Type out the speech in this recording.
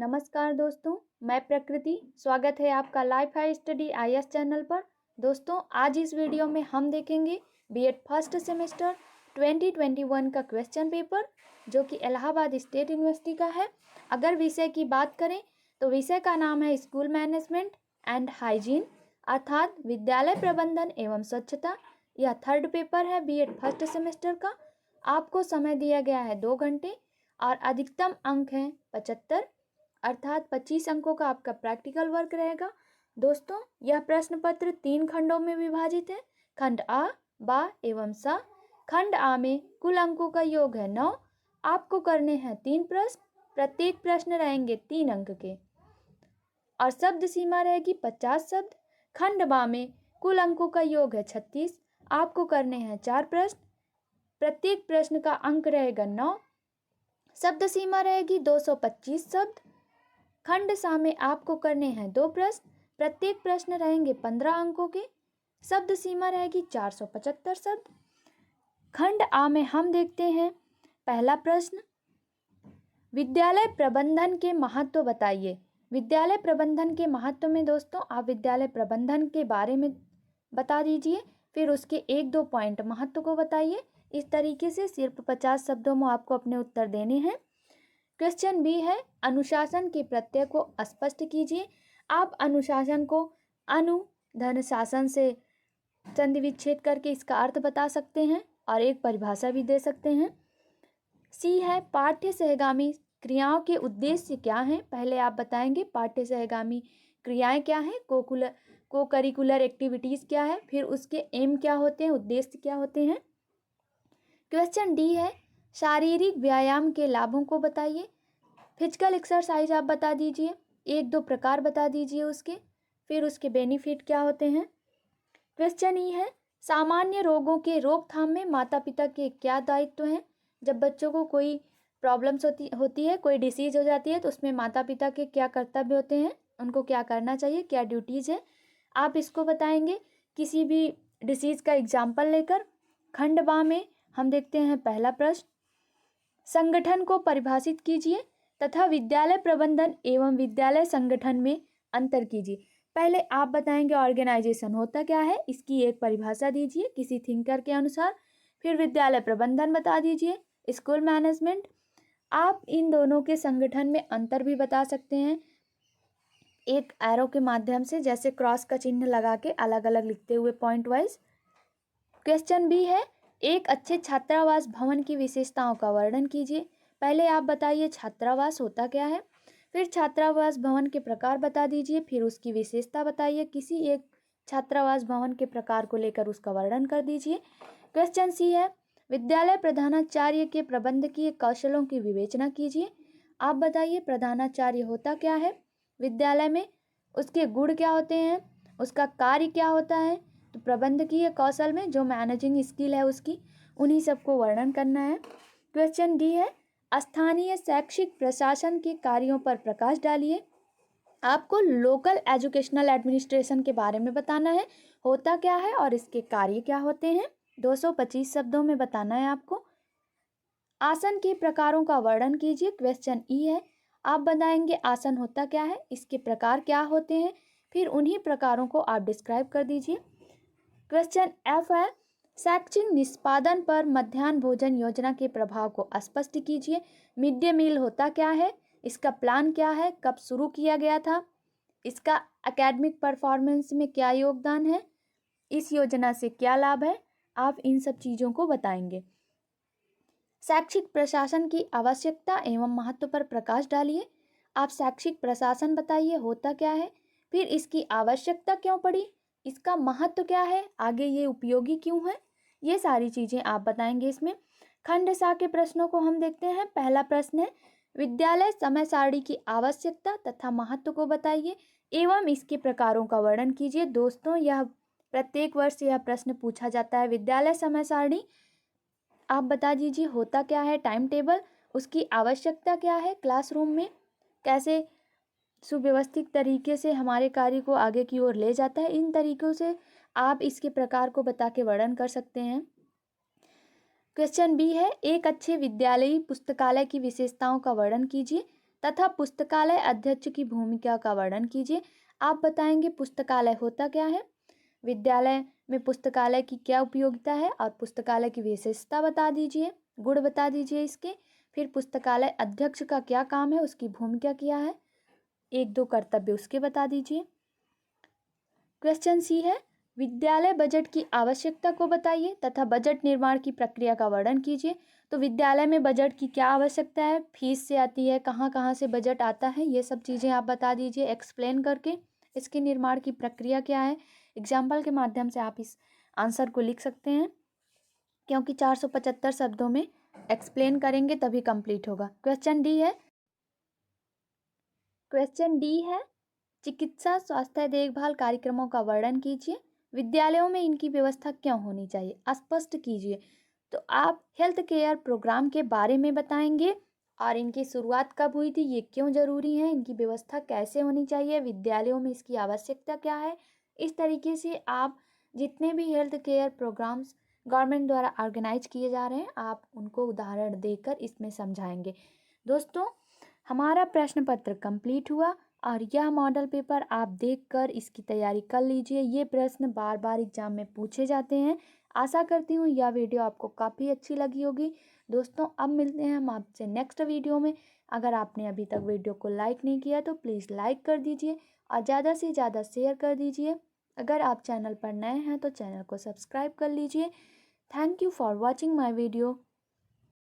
नमस्कार दोस्तों, मैं प्रकृति। स्वागत है आपका life high study IAS channel पर। दोस्तों, आज इस वीडियो में हम देखेंगे बीएड फर्स्ट सेमेस्टर 2021 का क्वेश्चन पेपर, जो कि इलाहाबाद स्टेट यूनिवर्सिटी का है। अगर विषय की बात करें तो विषय का नाम है स्कूल मैनेजमेंट एंड हाइजीन, अर्थात विद्यालय प्रबंधन एवं स्वच्छता। यह थर्ड पेपर है बीएड फर्स्ट सेमेस्टर का। आपको समय दिया गया है 2 घंटे और अधिकतम अंक हैं 75, अर्थात 25 अंकों का आपका प्रैक्टिकल वर्क रहेगा। दोस्तों, यह प्रश्न पत्र 3 खंडों में विभाजित है, खंड आ, बा एवं सा। खंड आ में कुल अंकों का योग है 9। आपको करने हैं 3 प्रश्न, प्रत्येक प्रश्न रहेंगे 3 अंक के और शब्द सीमा रहेगी 50 शब्द। खंड बा में कुल अंकों का योग है 36। आपको करने हैं 4 प्रश्न, प्रत्येक प्रश्न का अंक रहेगा 9, शब्द सीमा रहेगी 225 शब्द। खंड सा में आपको करने हैं 2 प्रश्न, प्रत्येक प्रश्न रहेंगे 15 अंकों के, शब्द सीमा रहेगी 475 शब्द। खंड आ में हम देखते हैं पहला प्रश्न, विद्यालय प्रबंधन के महत्व बताइए। विद्यालय प्रबंधन के महत्व में दोस्तों आप विद्यालय प्रबंधन के बारे में बता दीजिए, फिर उसके 1-2 पॉइंट महत्व को बताइए। इस तरीके से सिर्फ 50 शब्दों में आपको अपने उत्तर देने हैं। क्वेश्चन बी है, अनुशासन के प्रत्यय को स्पष्ट कीजिए। आप अनुशासन को अनु धन शासन से संधि विच्छेद करके इसका अर्थ बता सकते हैं और एक परिभाषा भी दे सकते हैं। सी है, पाठ्य सहगामी क्रियाओं के उद्देश्य क्या हैं। पहले आप बताएंगे पाठ्य सहगामी क्रियाएं क्या हैं, को करिकुलर एक्टिविटीज़ क्या है, फिर उसके एम क्या होते हैं, उद्देश्य क्या होते हैं। क्वेश्चन डी है, शारीरिक व्यायाम के लाभों को बताइए। फिजिकल एक्सरसाइज आप बता दीजिए, 1-2 प्रकार बता दीजिए उसके, फिर उसके बेनिफिट क्या होते हैं। क्वेश्चन ई है, सामान्य रोगों के रोकथाम में माता पिता के क्या दायित्व हैं। जब बच्चों को कोई प्रॉब्लम्स होती है, कोई डिसीज हो जाती है, तो उसमें माता पिता के क्या कर्तव्य होते हैं, उनको क्या करना चाहिए, क्या ड्यूटीज़ है, आप इसको बताएंगे किसी भी डिसीज़ का एग्जाम्पल लेकर। खंड बा में हम देखते हैं पहला प्रश्न, संगठन को परिभाषित कीजिए तथा विद्यालय प्रबंधन एवं विद्यालय संगठन में अंतर कीजिए। पहले आप बताएंगे ऑर्गेनाइजेशन होता क्या है, इसकी एक परिभाषा दीजिए किसी थिंकर के अनुसार। फिर विद्यालय प्रबंधन बता दीजिए, स्कूल मैनेजमेंट। आप इन दोनों के संगठन में अंतर भी बता सकते हैं एक एरो के माध्यम से, जैसे क्रॉस का चिन्ह लगा के अलग अलग लिखते हुए पॉइंट वाइज। क्वेश्चन बी है, एक अच्छे छात्रावास भवन की विशेषताओं का वर्णन कीजिए। पहले आप बताइए छात्रावास होता क्या है, फिर छात्रावास भवन के प्रकार बता दीजिए, फिर उसकी विशेषता बताइए। किसी एक छात्रावास भवन के प्रकार को लेकर उसका वर्णन कर दीजिए। क्वेश्चन सी है, विद्यालय प्रधानाचार्य के प्रबंधकीय कौशलों की विवेचना कीजिए। आप बताइए प्रधानाचार्य होता क्या है, विद्यालय में उसके गुण क्या होते हैं, उसका कार्य क्या होता है। तो प्रबंधकीय कौशल में जो मैनेजिंग स्किल है उसकी, उन्हीं सबको वर्णन करना है। क्वेश्चन डी है, स्थानीय शैक्षिक प्रशासन के कार्यों पर प्रकाश डालिए। आपको लोकल एजुकेशनल एडमिनिस्ट्रेशन के बारे में बताना है, होता क्या है और इसके कार्य क्या होते हैं। 225 शब्दों में बताना है आपको। आसन के प्रकारों का वर्णन कीजिए। क्वेश्चन ई है, आप बताएंगे आसन होता क्या है, इसके प्रकार क्या होते हैं, फिर उन्हीं प्रकारों को आप डिस्क्राइब कर दीजिए। क्वेश्चन एफ है, शैक्षिक निष्पादन पर मध्याह्न भोजन योजना के प्रभाव को स्पष्ट कीजिए। मिड डे मील होता क्या है, इसका प्लान क्या है, कब शुरू किया गया था, इसका एकेडमिक परफॉर्मेंस में क्या योगदान है, इस योजना से क्या लाभ है, आप इन सब चीज़ों को बताएंगे। शैक्षिक प्रशासन की आवश्यकता एवं महत्व पर प्रकाश डालिए। आप शैक्षिक प्रशासन बताइए होता क्या है, फिर इसकी आवश्यकता क्यों पड़ी, इसका महत्व क्या है, आगे ये उपयोगी क्यों है, ये सारी चीज़ें आप बताएंगे इसमें। खंड सा के प्रश्नों को हम देखते हैं। पहला प्रश्न है, विद्यालय समय सारणी की आवश्यकता तथा महत्व को बताइए एवं इसके प्रकारों का वर्णन कीजिए। दोस्तों, यह प्रत्येक वर्ष यह प्रश्न पूछा जाता है। विद्यालय समय सारणी आप बता दीजिए होता क्या है, टाइम टेबल, उसकी आवश्यकता क्या है, क्लासरूम में कैसे सुव्यवस्थित तरीके से हमारे कार्य को आगे की ओर ले जाता है। इन तरीकों से आप इसके प्रकार को बता के वर्णन कर सकते हैं। क्वेश्चन बी है, एक अच्छे विद्यालयी पुस्तकालय की विशेषताओं का वर्णन कीजिए। तथा पुस्तकालय अध्यक्ष की भूमिका का वर्णन कीजिए। आप बताएंगे पुस्तकालय होता क्या है, विद्यालय में पुस्तकालय की क्या उपयोगिता है और पुस्तकालय की विशेषता बता दीजिए, गुण बता दीजिए इसके। फिर पुस्तकालय अध्यक्ष का क्या काम है, उसकी भूमिका क्या है, एक दो कर्तव्य उसके बता दीजिए। क्वेश्चन सी है, विद्यालय बजट की आवश्यकता को बताइए तथा बजट निर्माण की प्रक्रिया का वर्णन कीजिए। तो विद्यालय में बजट की क्या आवश्यकता है, फीस से आती है, कहाँ कहाँ से बजट आता है, ये सब चीज़ें आप बता दीजिए एक्सप्लेन करके। इसके निर्माण की प्रक्रिया क्या है, एग्जाम्पल के माध्यम से आप इस आंसर को लिख सकते हैं, क्योंकि 475 शब्दों में एक्सप्लेन करेंगे तभी कंप्लीट होगा। क्वेश्चन डी है, चिकित्सा स्वास्थ्य देखभाल कार्यक्रमों का वर्णन कीजिए। विद्यालयों में इनकी व्यवस्था क्यों होनी चाहिए, स्पष्ट कीजिए। तो आप हेल्थ केयर प्रोग्राम के बारे में बताएंगे और इनकी शुरुआत कब हुई थी, ये क्यों जरूरी है, इनकी व्यवस्था कैसे होनी चाहिए, विद्यालयों में इसकी आवश्यकता क्या है। इस तरीके से आप जितने भी हेल्थ केयर प्रोग्राम्स गवर्नमेंट द्वारा ऑर्गेनाइज किए जा रहे हैं, आप उनको उदाहरण देकर इसमें समझाएंगे। दोस्तों, हमारा प्रश्न पत्र कंप्लीट हुआ और यह मॉडल पेपर आप देखकर इसकी तैयारी कर लीजिए। ये प्रश्न बार बार एग्जाम में पूछे जाते हैं। आशा करती हूँ यह वीडियो आपको काफ़ी अच्छी लगी होगी। दोस्तों, अब मिलते हैं हम आपसे नेक्स्ट वीडियो में। अगर आपने अभी तक वीडियो को लाइक नहीं किया तो प्लीज़ लाइक कर दीजिए और ज़्यादा से ज़्यादा शेयर कर दीजिए। अगर आप चैनल पर नए हैं तो चैनल को सब्सक्राइब कर लीजिए। Thank you for watching my video.